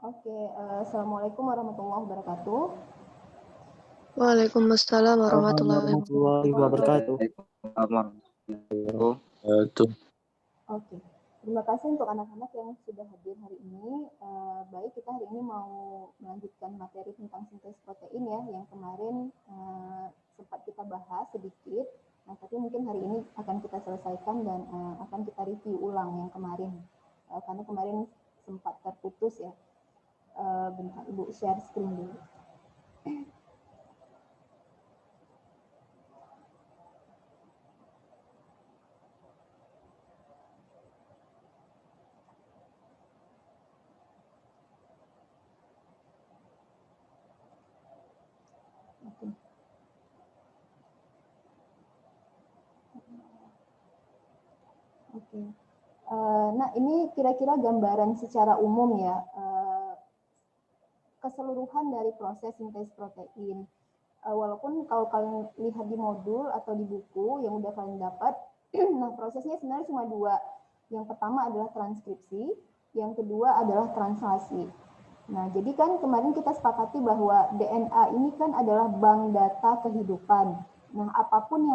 Oke, Assalamualaikum warahmatullahi wabarakatuh. Waalaikumsalam warahmatullahi wabarakatuh. Oke, terima kasih untuk anak-anak yang sudah hadir hari ini. Baik, kita hari ini mau melanjutkan materi tentang sintesis protein ya, yang kemarin sempat kita bahas sedikit. Nah, tapi mungkin hari ini akan kita selesaikan dan akan kita review ulang yang kemarin. Karena kemarin sempat terputus ya. Bentar, Ibu share screen dulu. Oke. Oke. Nah, ini kira-kira gambaran secara umum ya, keseluruhan dari proses sintesis protein. Walaupun kalau kalian lihat di modul atau di buku yang udah kalian dapat, nah prosesnya sebenarnya cuma dua. Yang pertama adalah transkripsi, yang kedua adalah translasi. Nah, jadi kan kemarin kita sepakati bahwa DNA ini kan adalah bank data kehidupan. Nah, apapun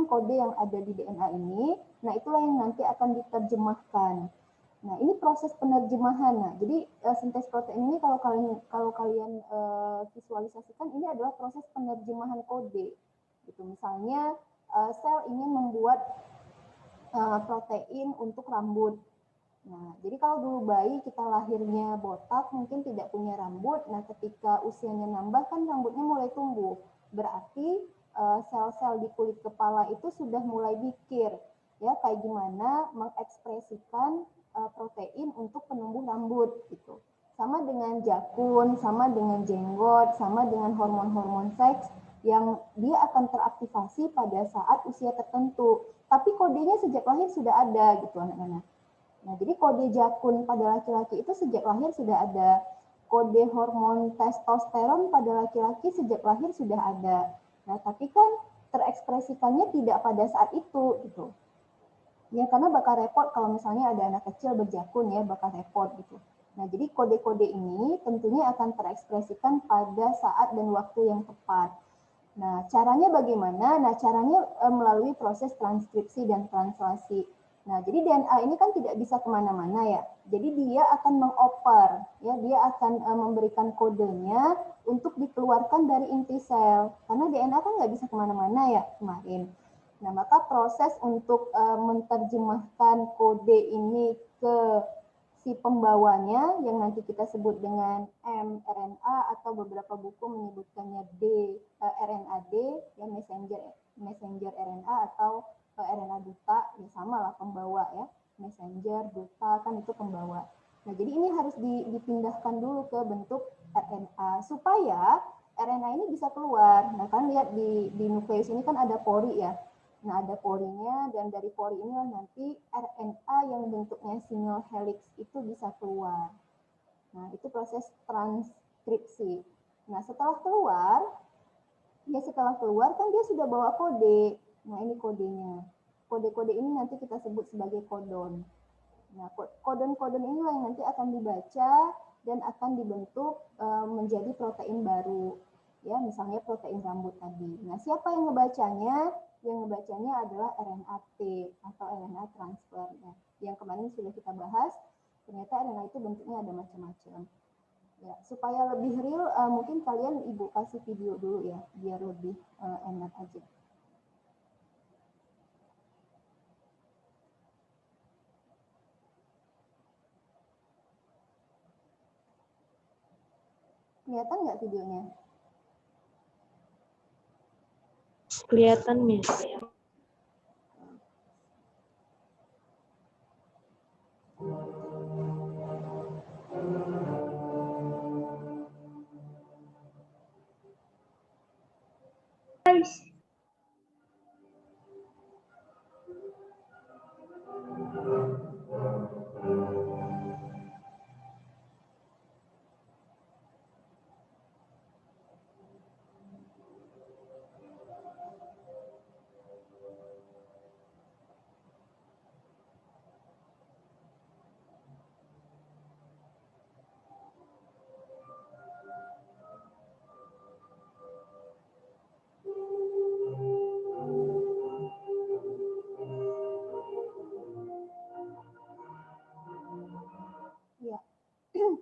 kode yang ada di DNA ini, nah itulah yang nanti akan diterjemahkan. Nah, ini proses penerjemahan. Nah, jadi sintesis protein ini kalau kalian visualisasikan ini adalah proses penerjemahan kode. Gitu. Misalnya sel ingin membuat protein untuk rambut. Nah, jadi kalau dulu bayi kita lahirnya botak, mungkin tidak punya rambut. Nah, ketika usianya nambah kan rambutnya mulai tumbuh. Berarti sel-sel di kulit kepala itu sudah mulai mikir, ya kayak gimana mengekspresikan protein untuk penumbuh rambut gitu. Sama dengan jakun, sama dengan jenggot, sama dengan hormon-hormon seks yang dia akan teraktivasi pada saat usia tertentu. Tapi kodenya sejak lahir sudah ada gitu anak-anak. Nah, jadi kode jakun pada laki-laki itu sejak lahir sudah ada. Kode hormon testosteron pada laki-laki sejak lahir sudah ada. Nah, tapi kan terekspresikannya tidak pada saat itu gitu. Ya, karena bakal repot kalau misalnya ada anak kecil berjakun ya, bakal repot gitu. Nah, jadi kode-kode ini tentunya akan terekspresikan pada saat dan waktu yang tepat. Nah, caranya bagaimana? Nah, caranya melalui proses transkripsi dan translasi. Nah, jadi DNA ini kan tidak bisa kemana-mana ya. Jadi dia akan mengoper, ya, dia akan memberikan kodenya untuk dikeluarkan dari inti sel. Karena DNA kan nggak bisa kemana-mana ya kemarin. Nah, maka proses untuk menerjemahkan kode ini ke si pembawanya yang nanti kita sebut dengan mRNA atau beberapa buku menyebutkannya RNA-D, ya messenger RNA atau RNA duta, ya sama lah pembawa ya, messenger duta kan itu pembawa. Nah, jadi ini harus dipindahkan dulu ke bentuk RNA supaya RNA ini bisa keluar. Nah, kan lihat di nukleus ini kan ada pori ya. Nah, ada porinya dan dari pori inilah nanti RNA yang bentuknya single helix itu bisa keluar. Nah, itu proses transkripsi. Nah, setelah keluar kan dia sudah bawa kode. Nah, ini kodenya. Kode-kode ini nanti kita sebut sebagai kodon. Nah, kodon-kodon inilah yang nanti akan dibaca dan akan dibentuk menjadi protein baru. Ya, misalnya protein rambut tadi. Nah, siapa yang ngebacanya? Yang ngebacanya adalah RNA-T atau RNA transfer. Ya. Yang kemarin sudah kita bahas, ternyata RNA itu bentuknya ada macam-macam. Ya, supaya lebih real, mungkin kalian Ibu kasih video dulu ya, biar lebih enak aja. Kelihatan nggak videonya? Kelihatan, Miss.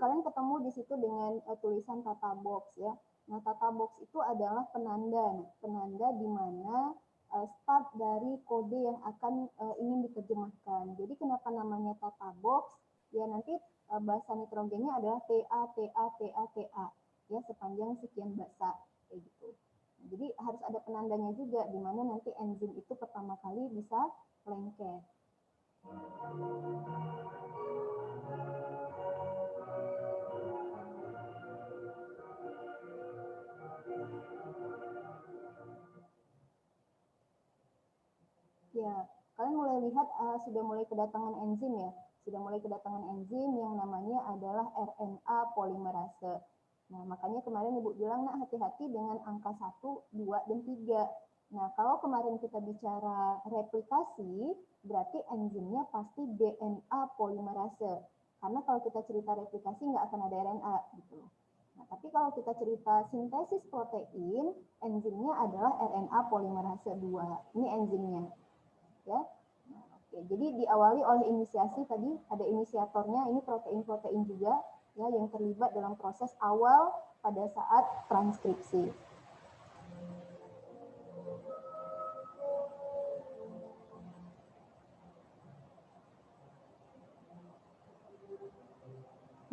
kalian ketemu di situ dengan tulisan tata box ya. Nah, tata box itu adalah penanda di mana start dari kode yang akan ingin diterjemahkan. Jadi kenapa namanya tata box? Ya nanti bahasa nitrogennya adalah TA, TA, TA, TA ya sepanjang sekian bahasa kayak gitu. Nah, jadi harus ada penandanya juga di mana nanti enzim itu pertama kali bisa lengket. Ya, kalian mulai lihat sudah mulai kedatangan enzim ya. Sudah mulai kedatangan enzim yang namanya adalah RNA polimerase. Nah, makanya kemarin Ibu bilang, nak hati-hati dengan angka 1, 2, dan 3. Nah, kalau kemarin kita bicara replikasi, berarti enzimnya pasti DNA polimerase. Karena kalau kita cerita replikasi nggak akan ada RNA gitu. Nah, tapi kalau kita cerita sintesis protein, enzimnya adalah RNA polimerase 2. Ini enzimnya. Ya. Nah, oke. Jadi diawali oleh inisiasi tadi ada inisiatornya, ini protein-protein juga ya yang terlibat dalam proses awal pada saat transkripsi.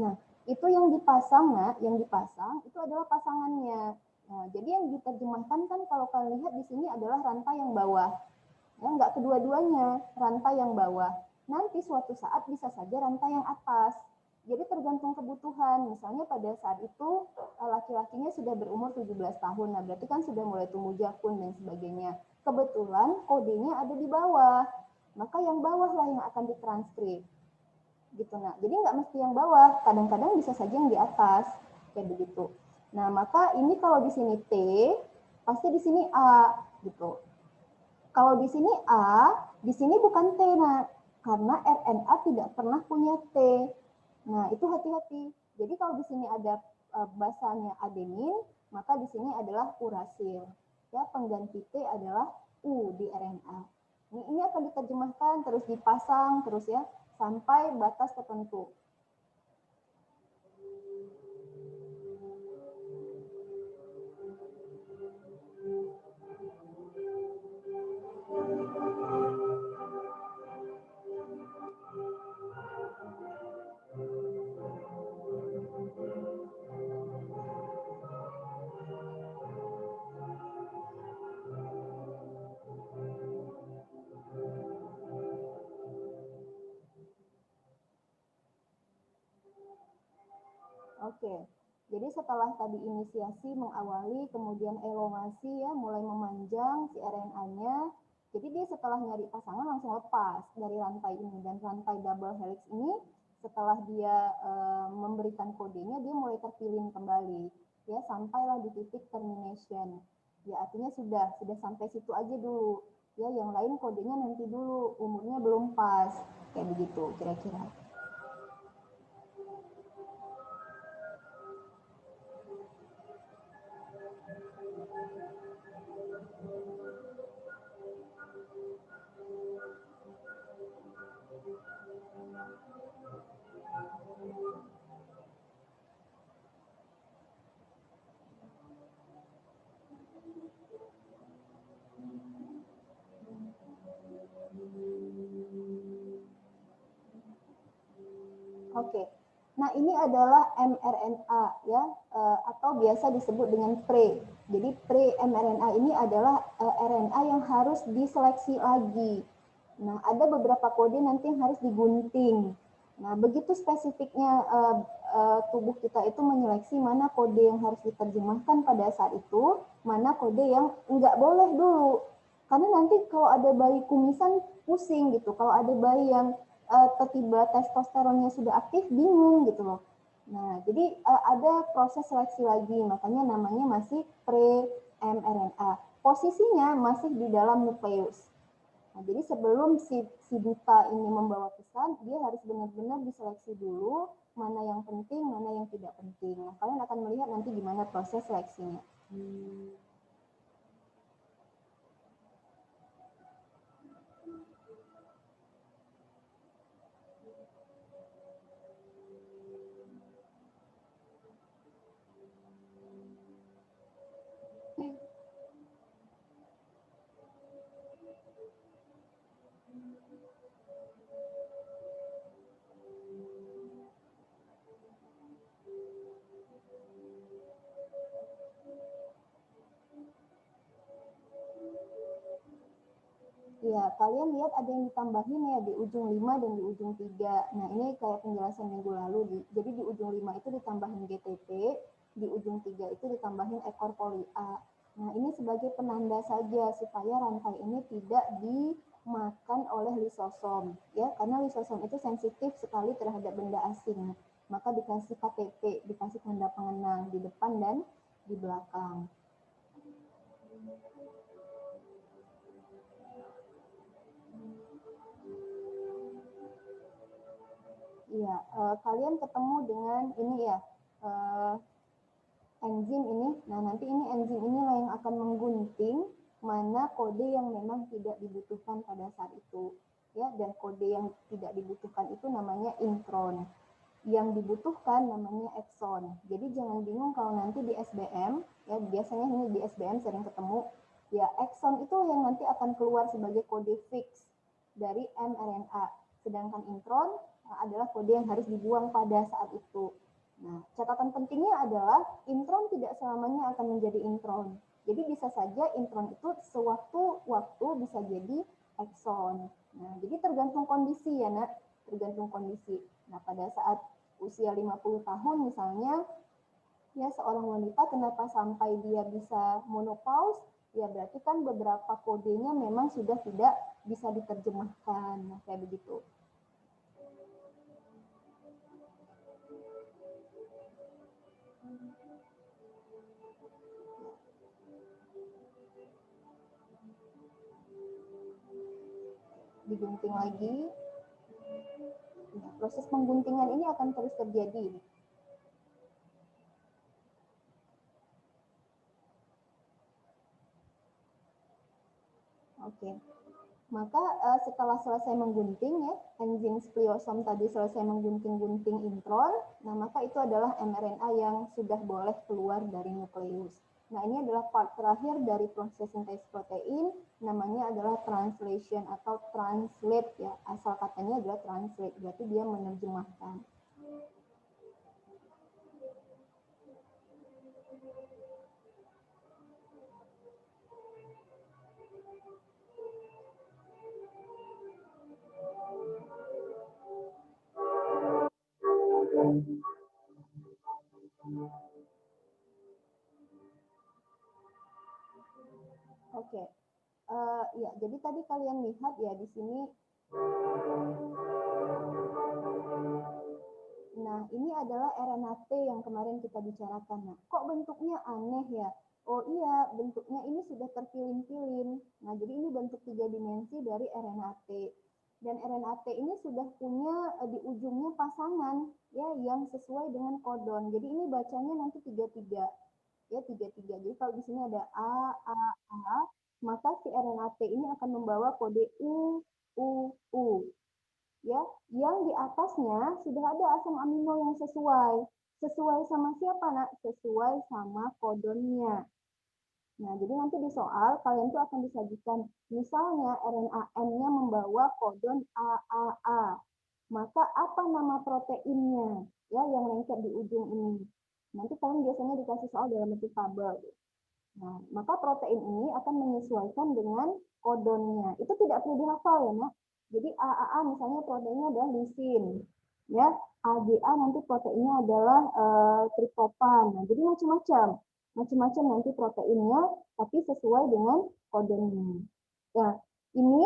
Nah, itu yang dipasang, yang dipasang itu adalah pasangannya. Nah, jadi yang diterjemahkan kan kalau kalian lihat di sini adalah rantai yang bawah. Ya, nggak kedua-duanya, rantai yang bawah. Nanti suatu saat bisa saja rantai yang atas. Jadi tergantung kebutuhan. Misalnya pada saat itu laki-lakinya sudah berumur 17 tahun. Nah, berarti kan sudah mulai tumbuh jakun dan sebagainya. Kebetulan kodenya ada di bawah. Maka yang bawah lah yang akan ditranskrip. Gitu. Nah, jadi nggak mesti yang bawah. Kadang-kadang bisa saja yang di atas. Kayak begitu. Nah, maka ini kalau di sini T, pasti di sini A. Gitu. Kalau di sini A, di sini bukan T, nah, karena RNA tidak pernah punya T. Nah, itu hati-hati. Jadi kalau di sini ada basanya adenin, maka di sini adalah urasil. Ya, pengganti T adalah U di RNA. Ini akan diterjemahkan, terus dipasang, terus ya, sampai batas tertentu. Oke, jadi setelah tadi inisiasi mengawali, kemudian elongasi ya, mulai memanjang si RNA-nya. Jadi dia setelah nyari pasangan langsung lepas dari rantai ini. Dan rantai double helix ini setelah dia memberikan kodenya, dia mulai terpilih kembali. Ya, sampailah di titik termination. Ya, artinya sudah sampai situ aja dulu. Ya, yang lain kodenya nanti dulu, umurnya belum pas. Kayak begitu kira-kira. Oke, nah ini adalah mRNA ya, atau biasa disebut dengan pre. Jadi pre-mRNA ini adalah RNA yang harus diseleksi lagi. Nah, ada beberapa kode nanti yang harus digunting. Nah, begitu spesifiknya tubuh kita itu menyeleksi mana kode yang harus diterjemahkan pada saat itu, mana kode yang nggak boleh dulu. Karena nanti kalau ada bayi kumisan pusing gitu, kalau ada bayi yang tiba testosteronnya sudah aktif, bingung gitu loh. Nah, jadi ada proses seleksi lagi, makanya namanya masih pre-mRNA. Posisinya masih di dalam nukleus. Nah, jadi sebelum si duta ini membawa pesan, dia harus benar-benar diseleksi dulu, mana yang penting, mana yang tidak penting. Nah, kalian akan melihat nanti gimana proses seleksinya. Iya, kalian lihat ada yang ditambahin ya di ujung 5 dan di ujung 3. Nah, ini kayak penjelasan minggu lalu. Jadi di ujung 5 itu ditambahin GTP, di ujung 3 itu ditambahin ekor poli A. Nah, ini sebagai penanda saja supaya rantai ini tidak dimakan oleh lisosom. Ya, karena lisosom itu sensitif sekali terhadap benda asing. Maka dikasih KTP, dikasih tanda pengenal di depan dan di belakang. Iya, kalian ketemu dengan ini ya, enzim ini. Nah, nanti ini enzim inilah yang akan menggunting mana kode yang memang tidak dibutuhkan pada saat itu. Ya, dan kode yang tidak dibutuhkan itu namanya intron. Yang dibutuhkan namanya exon. Jadi jangan bingung kalau nanti di SBM, ya biasanya ini di SBM sering ketemu, ya exon itu yang nanti akan keluar sebagai kode fix dari mRNA. Sedangkan intron adalah kode yang harus dibuang pada saat itu. Nah, catatan pentingnya adalah intron tidak selamanya akan menjadi intron. Jadi bisa saja intron itu sewaktu-waktu bisa jadi exon. Nah, jadi tergantung kondisi ya, Nak. Tergantung kondisi. Nah, pada saat usia 50 tahun misalnya, ya seorang wanita kenapa sampai dia bisa menopause? Ya berarti kan beberapa kodenya memang sudah tidak bisa diterjemahkan. Nah, kayak begitu. Digunting lagi. Nah, proses pengguntingan ini akan terus terjadi. Oke. Maka setelah selesai menggunting ya, enzim spliosom tadi selesai menggunting-gunting intron, nah maka itu adalah mRNA yang sudah boleh keluar dari nukleus. Nah, ini adalah part terakhir dari proses sintesis protein, namanya adalah translation atau translate ya. Asal katanya adalah translate, berarti dia menerjemahkan. Oke. Ya, jadi tadi kalian lihat ya di sini. Nah, ini adalah RNA T yang kemarin kita bicarakan. Nah, kok bentuknya aneh ya? Oh iya, bentuknya ini sudah terpilin-pilin. Nah, jadi ini bentuk 3 dimensi dari RNA T. Dan RNA T ini sudah punya di ujungnya pasangan ya yang sesuai dengan kodon. Jadi ini bacanya nanti 33. Ya, 33. Jadi kalau di sini ada A, maka si RNA T ini akan membawa kode U. Ya, yang di atasnya sudah ada asam amino yang sesuai. Sesuai sama siapa, Nak? Sesuai sama kodonnya. Nah, jadi nanti di soal kalian tuh akan disajikan misalnya RNA N-nya membawa kodon AAA. Maka apa nama proteinnya? Ya, yang lengket di ujung ini. Nanti kalian biasanya dikasih soal dalam bentuk tabel. Nah, maka protein ini akan menyesuaikan dengan kodonnya. Itu tidak perlu dihafal ya, Nak. Jadi AAA misalnya proteinnya adalah lisin. Ya, AGA nanti proteinnya adalah triptofan. Nah, jadi macam-macam. Macam-macam nanti proteinnya, tapi sesuai dengan kodonnya. Ya, ini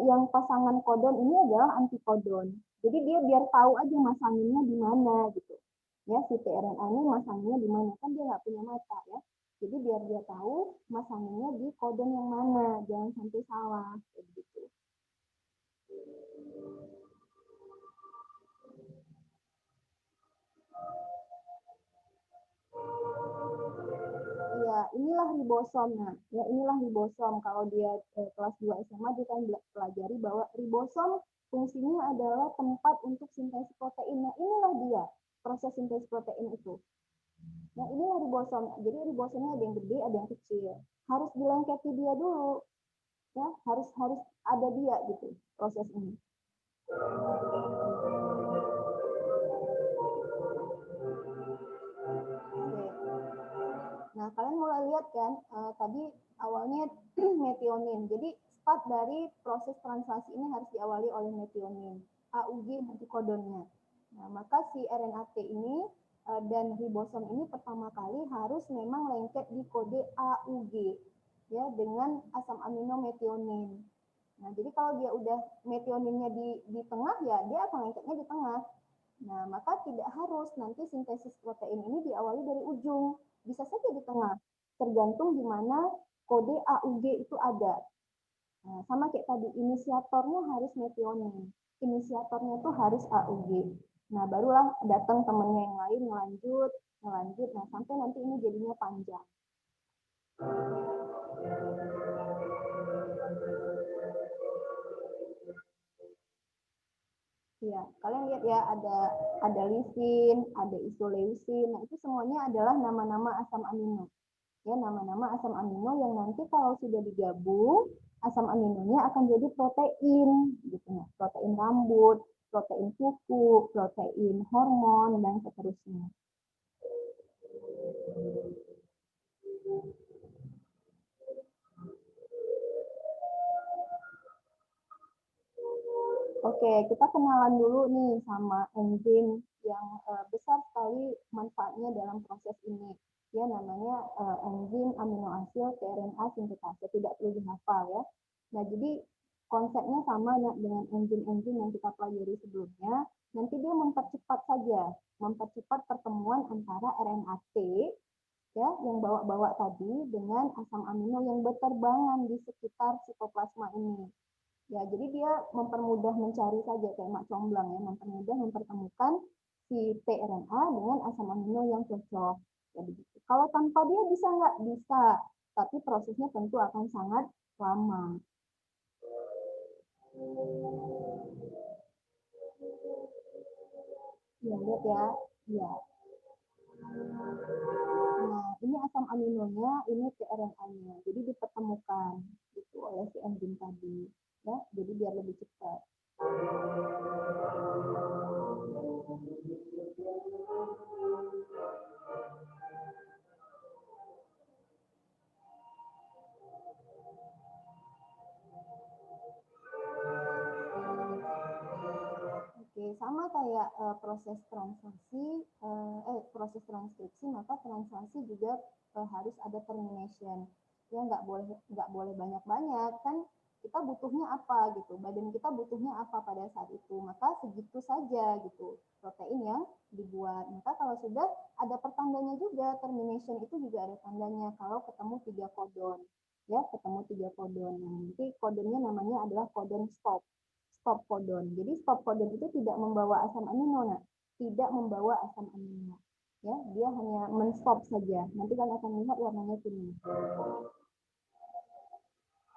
yang pasangan kodon ini adalah antikodon. Jadi dia biar tahu aja masanginnya di mana gitu. Ya, si tRNA ini masanginnya di mana, kan dia nggak punya mata ya. Jadi biar dia tahu masanginnya di kodon yang mana, jangan sampai salah kayak gitu. Iya, inilah ribosom. Nah, ya inilah ribosom. Kalau dia kelas 2 SMA dia kan pelajari bahwa ribosom fungsinya adalah tempat untuk sintesis protein. Nah, inilah dia proses sintesis protein itu. Nah, inilah ribosom. Jadi ribosomnya ada yang gede, ada yang kecil. Harus dilengkapi dia dulu. Ya, harus ada dia gitu proses ini. Nah, kalian mulai lihat kan, tadi awalnya metionin. Jadi cepat dari proses translasi ini harus diawali oleh metionin, AUG nanti kodonnya. Nah, maka si RNA-T ini dan ribosom ini pertama kali harus memang lengket di kode AUG ya dengan asam amino metionin. Nah, jadi kalau dia udah metioninnya di tengah ya dia akan lengketnya di tengah. Nah, maka tidak harus nanti sintesis protein ini diawali dari ujung. Bisa saja di tengah, tergantung di mana kode AUG itu ada. Nah, sama kayak tadi, inisiatornya harus metionin. Inisiatornya itu harus AUG. Nah, barulah datang temennya yang lain ngelanjut. Nah, sampai nanti ini jadinya panjang. Ya, kalian lihat ya ada lisin, ada isoleusin. Nah, itu semuanya adalah nama-nama asam amino. Ya, nama-nama asam amino yang nanti kalau sudah digabung, asam aminonya akan jadi protein gitu ya. Protein rambut, protein kuku, protein hormon dan seterusnya. Oke, kita kenalan dulu nih sama enzim yang besar sekali manfaatnya dalam proses ini. Ya, namanya enzim aminoasid tRNA sintetase. Tidak perlu dihafal ya. Nah, jadi konsepnya sama dengan enzim-enzim yang kita pelajari sebelumnya. Nanti dia mempercepat saja, mempercepat pertemuan antara RNA-T ya yang bawa-bawa tadi dengan asam amino yang berterbangan di sekitar sitoplasma ini. Ya, jadi dia mempermudah mencari saja kayak mak comblang ya, mempermudah mempertemukan si tRNA dengan asam amino yang cocok. Ya, begitu. Kalau tanpa dia bisa nggak? Bisa, tapi prosesnya tentu akan sangat lama. Ya, lihat ya. Ya. Nah, ini asam aminonya, ini tRNA-nya. Jadi dipertemukan gitu oleh si enzim tadi. Ya, jadi biar lebih cepat. Oke, sama kayak proses proses transkripsi, maka translasi juga harus ada termination. Ya nggak boleh banyak-banyak kan kita butuhnya apa gitu, badan kita butuhnya apa pada saat itu, maka segitu saja gitu protein yang dibuat. Maka kalau sudah ada pertandanya juga, termination itu juga ada tandanya kalau ketemu 3 kodon. Ya, ketemu 3 kodon. Nah, nanti kodonnya namanya adalah kodon stop kodon. Jadi stop kodon itu tidak membawa asam amino, nah, tidak membawa asam amino. Ya, dia hanya men-stop saja. Nanti kalian akan lihat warnanya kuning.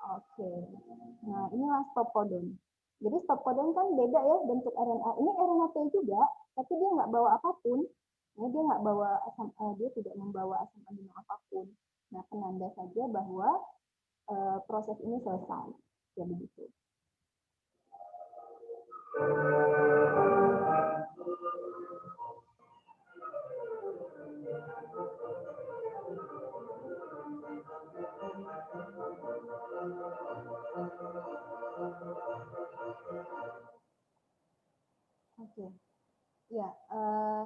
Oke. Nah, inilah stop kodon. Jadi stop kodon kan beda ya bentuk RNA. Ini RNA-T juga, tapi dia nggak bawa apapun. Ya, dia nggak bawa dia tidak membawa asam amino apapun. Nah, penanda saja bahwa proses ini selesai. Ya begitu. Oke. Ya,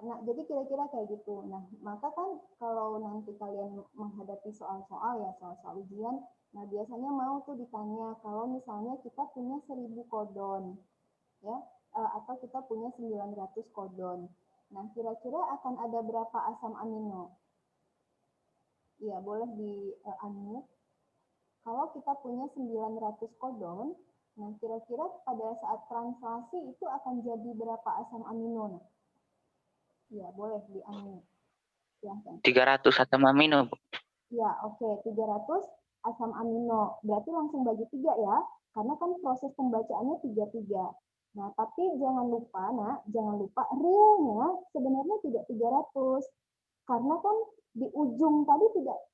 nah jadi kira-kira kayak gitu. Nah, maka kan kalau nanti kalian menghadapi soal-soal ya, soal-soal ujian, nah biasanya mau tuh ditanya kalau misalnya kita punya 1000 kodon, ya, atau kita punya 900 kodon. Nah, kira-kira akan ada berapa asam amino? Ya, boleh di-unmute. Kalau kita punya 900 kodon, nah kira-kira pada saat translasi itu akan jadi berapa asam amino? Nah, ya, boleh di-unmute. Silahkan. 300 asam amino, Bu. Ya, oke. 300 asam amino. Berarti langsung bagi 3 ya. Karena kan proses pembacaannya 33. Nah, tapi jangan lupa, jangan lupa realnya sebenarnya tidak 300. Karena kan di ujung tadi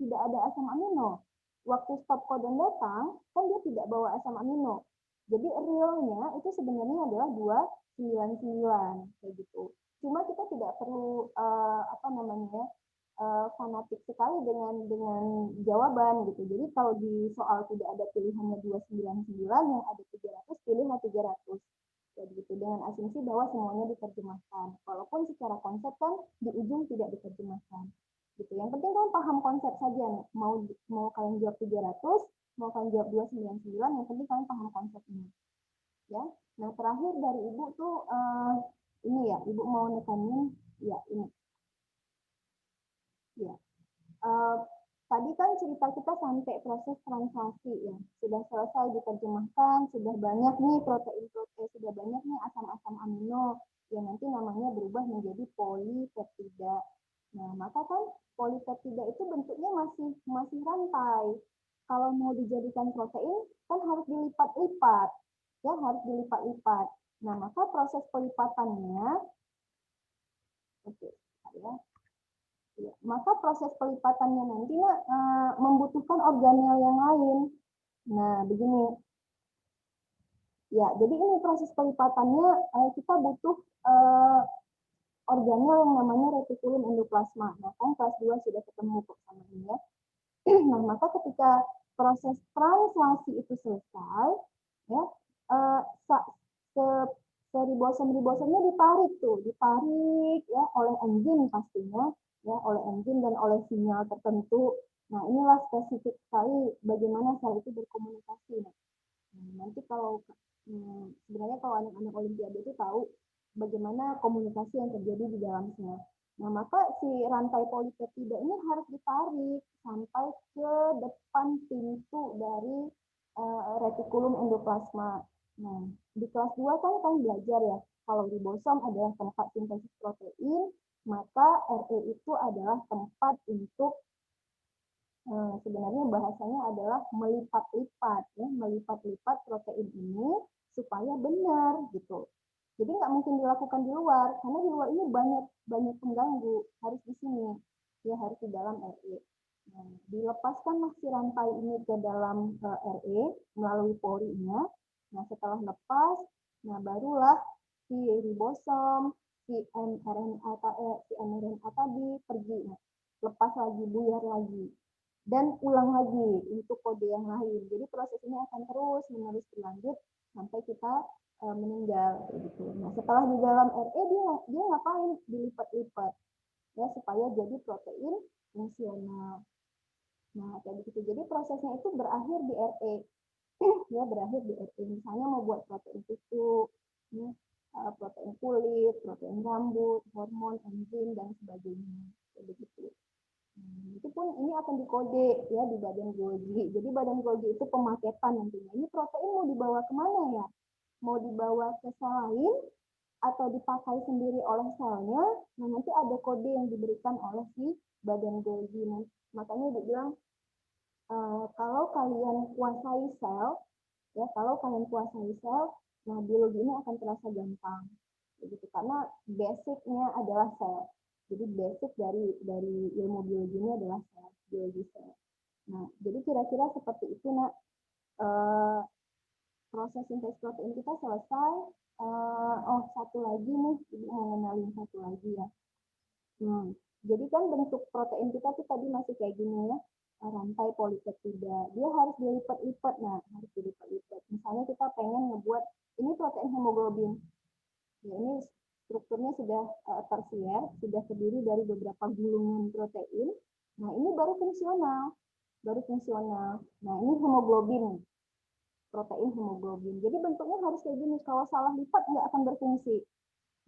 tidak ada asam amino. Waktu stop kodon datang, kan dia tidak bawa asam amino. Jadi realnya itu sebenarnya adalah 299 kayak gitu. Cuma kita tidak perlu fanatik sekali dengan jawaban gitu. Jadi kalau di soal tidak ada pilihannya 299, yang ada 300, pilihlah 300. Jadi gitu, dengan asumsi bahwa semuanya diterjemahkan. Walaupun secara konsep kan di ujung tidak diterjemahkan. Gitu. Yang penting kan paham konsep saja nih. Mau kalian jawab 300, mau kalian jawab 299, yang penting kalian paham konsepnya. Ya. Nah, terakhir dari Ibu tuh ini ya, Ibu mau nekanin ya ini. Ya. Tadi kan cerita kita sampai proses translasi ya, sudah selesai diterjemahkan, sudah banyak nih protein-protein, sudah banyak nih asam-asam amino yang nanti namanya berubah menjadi polipeptida. Nah, maka kan polipeptida itu bentuknya masih rantai. Kalau mau dijadikan protein kan harus dilipat-lipat, ya harus dilipat-lipat. Nah, maka proses pelipatannya, oke, ya. Ya, maka proses pelipatannya nanti membutuhkan organel yang lain. Nah, begini. Ya, jadi ini proses pelipatannya kita butuh organel yang namanya retikulum endoplasma. Nah, kan kelas 2 sudah ketemu kok sama ini ya. Nah, maka ketika proses translasi itu selesai, ya, ribosom-ribosomnya ditarik ya oleh enzim pastinya, ya oleh enzim dan oleh sinyal tertentu. Nah, inilah spesifik sekali bagaimana sel itu berkomunikasi. Nah, nanti kalau sebenarnya kalau anak-anak olimpiade itu tahu bagaimana komunikasi yang terjadi di dalam sel. Nah, maka si rantai polipeptida ini harus ditarik sampai ke depan pintu dari retikulum endoplasma. Nah, di kelas 2 kan belajar ya, kalau ribosom adalah tempat sintesis protein, maka RE itu adalah tempat untuk sebenarnya bahasanya adalah melipat-lipat ya, melipat-lipat protein ini supaya benar gitu. Jadi nggak mungkin dilakukan di luar, karena di luar ini banyak pengganggu, harus di sini, ya harus di dalam RE. Nah, dilepaskanlah si rantai ini ke dalam RE melalui porinya. Nah, setelah lepas, nah barulah si ribosom, si mRNA tadi pergi, nah, lepas lagi, buyar lagi, dan ulang lagi untuk kode yang lain. Jadi proses ini akan terus menerus berlanjut sampai kita meninggal gitu. Nah, setelah di dalam RE dia ngapain? Dilipat-lipat ya supaya jadi protein fungsional. Nah, kayak begitu. Jadi prosesnya itu berakhir di RE. Ya, berakhir di RE. Misalnya mau buat protein susu, ya, protein kulit, protein rambut, hormon, enzim dan sebagainya. Kayak begitu. Itu pun ini akan dikode ya di badan Golgi. Jadi badan Golgi itu pemaketan nantinya. Ini protein mau dibawa kemana ya? Mau dibawa ke sel lain atau dipakai sendiri oleh selnya? Nah, nanti ada kode yang diberikan oleh si badan Golgi. Makanya dibilang kalau kalian kuasai sel, ya kalau kalian kuasai sel, nah biologi ini akan terasa gampang. Begitu, karena basicnya adalah sel. Jadi basic dari ilmu biologi ini adalah sel, biologi sel. Nah, jadi kira-kira seperti itu, nak. Proses sintesis protein kita selesai. Oh, satu lagi nih, Ibu mau ngenalin satu lagi ya. Jadi kan bentuk protein kita tuh tadi masih kayak gini ya, rantai polipeptida. Dia harus dilipat-lipat, nah harus dilipat-lipat. Misalnya kita pengen ngebuat ini protein hemoglobin. Ya, ini strukturnya sudah tersier, sudah terdiri dari beberapa gulungan protein. Nah, ini baru fungsional. Nah, ini hemoglobin, protein hemoglobin. Jadi bentuknya harus kayak gini. Kalau salah lipat nggak akan berfungsi.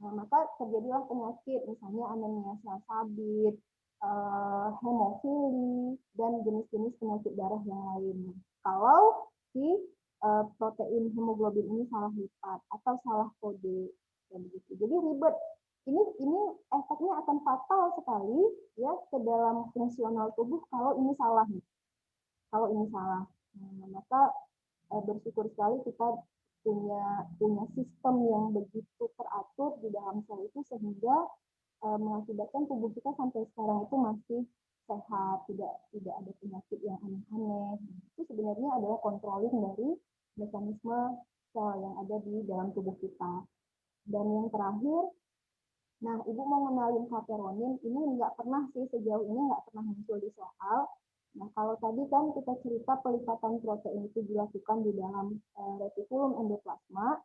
Nah, maka terjadilah penyakit, misalnya anemia sel sabit, hemofili, dan jenis-jenis penyakit darah yang lainnya. Kalau si protein hemoglobin ini salah lipat atau salah kode, dan begitu. Jadi ribet. Ini efeknya akan fatal sekali ya ke dalam fungsional tubuh kalau ini salah nih. Kalau ini salah, nah, maka bersyukur sekali kita punya sistem yang begitu teratur di dalam sel itu sehingga mengakibatkan tubuh kita sampai sekarang itu masih sehat, tidak ada penyakit yang aneh-aneh. Itu sebenarnya adalah controlling dari mekanisme sel yang ada di dalam tubuh kita. Dan yang terakhir, Nah, Ibu mau ngenalin kaperonin, ini nggak pernah sih, sejauh ini nggak pernah muncul di soal. Nah, kalau tadi kan kita cerita pelipatan protein itu dilakukan di dalam retikulum endoplasma,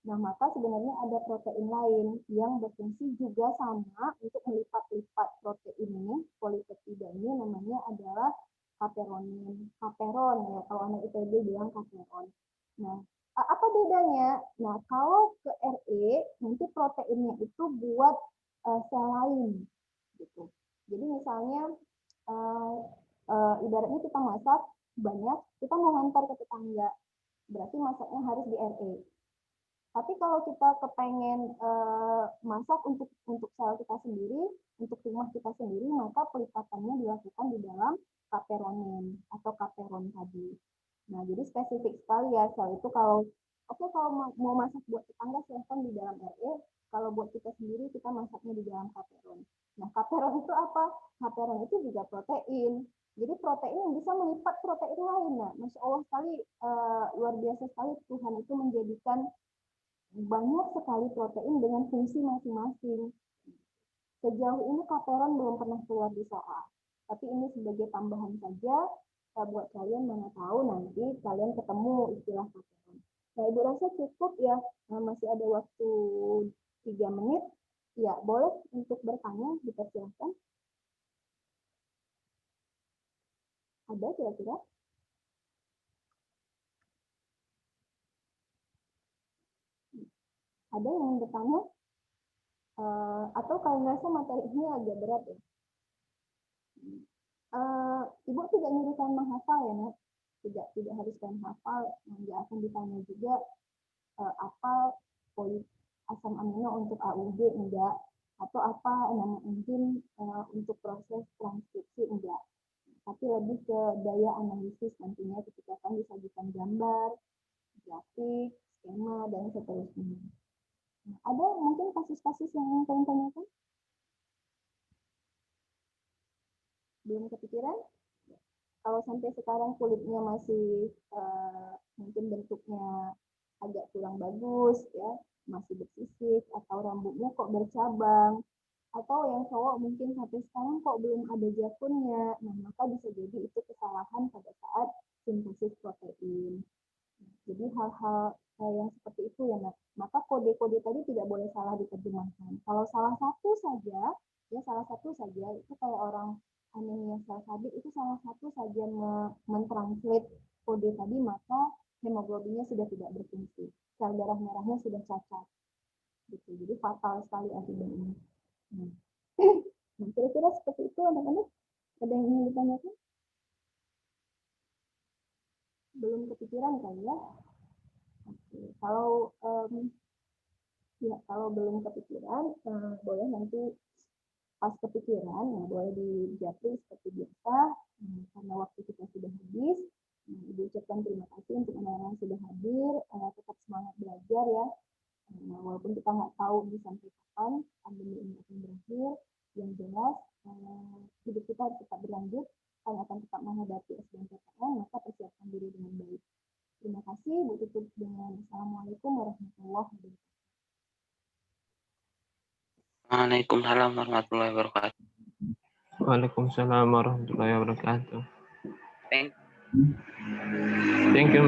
nah maka sebenarnya ada protein lain yang berfungsi juga sama untuk melipat-lipat protein ini, polipeptida ini namanya adalah kaperonin. Kaperon ya, kalau anak IPB bilang kaperon. Nah, apa bedanya? Nah, kalau ke RE, nanti proteinnya itu buat sel lain, gitu. Jadi misalnya, ibaratnya kita masak banyak, kita mau ngantar ke tetangga, berarti masaknya harus di RE. Tapi kalau kita kepengen masak untuk sel kita sendiri, untuk rumah kita sendiri, maka pelipatannya dilakukan di dalam kaperonin atau kaperon tadi. Nah, jadi spesifik sekali ya sel itu kalau kalau mau masak buat tetangga silahkan di dalam RE, kalau buat kita sendiri kita masaknya di dalam kaperon. Nah, kaperon itu apa? Kaperon itu juga protein. Jadi protein yang bisa melipat protein lain. Nah, Masya Allah sekali, luar biasa sekali Tuhan itu menjadikan banyak sekali protein dengan fungsi masing-masing. Sejauh ini kaperon belum pernah keluar di soal, tapi ini sebagai tambahan saja buat kalian, mana tahu nanti kalian ketemu istilah kaperon. Nah, Ibu rasa cukup ya, masih ada waktu 3 menit. Ya, boleh untuk bertanya, dipersilakan. Ada kira-kira? Ada yang bertanya? Atau kalau ngerasa materi ini agak berat ya? Ibu tidak nyuruh kalian menghafal ya, Nak? Tidak harus kalian hafal. Nanti akan ditanya juga apa asam amino untuk AUG, enggak, atau apa nama enzim untuk proses transkripsi, enggak. Tapi lebih ke daya analisis nantinya ketika akan disajikan gambar, grafik, skema, dan seterusnya. Nah, ada mungkin kasus-kasus yang ingin kalian tanyakan? Belum kepikiran? Kalau sampai sekarang kulitnya masih mungkin bentuknya agak kurang bagus ya, masih bersisik, atau rambutnya kok bercabang, atau yang cowok mungkin sampai sekarang kok belum ada jakunnya, nah maka bisa jadi itu kesalahan pada saat sintesis protein. Jadi hal-hal yang seperti itu ya, maka kode-kode tadi tidak boleh salah diterjemahkan. Kalau salah satu saja, ya salah satu saja, itu kayak orang anemia sel sabit, itu salah satu saja mentranslate kode tadi, maka hemoglobinnya sudah tidak berfungsi. Sel darah merahnya sudah cacat. Gitu. Jadi fatal sekali akibatnya. Nah, kira-kira seperti itu anak-anak. Ada yang ingin ditanyakan? Belum kepikiran kali ya? Oke. Kalau belum kepikiran, boleh nanti pas kepikiran, boleh dijawab seperti biasa. Karena waktu kita sudah habis, Ibu ucapkan terima kasih untuk anak-anak yang sudah hadir. Tetap semangat belajar ya. Walaupun kita nggak tahu di sampai kapan pandemi ini akan berakhir, yang jelas hidup kita harus tetap berlanjut. Kalian akan tetap menghadapi SBMPTN, maka persiapkan diri dengan baik. Terima kasih. Ibu tutup dengan Assalamualaikum warahmatullahi wabarakatuh. Waalaikumsalam warahmatullahi wabarakatuh. Waalaikumsalam warahmatullahi wabarakatuh. Thank Thank you,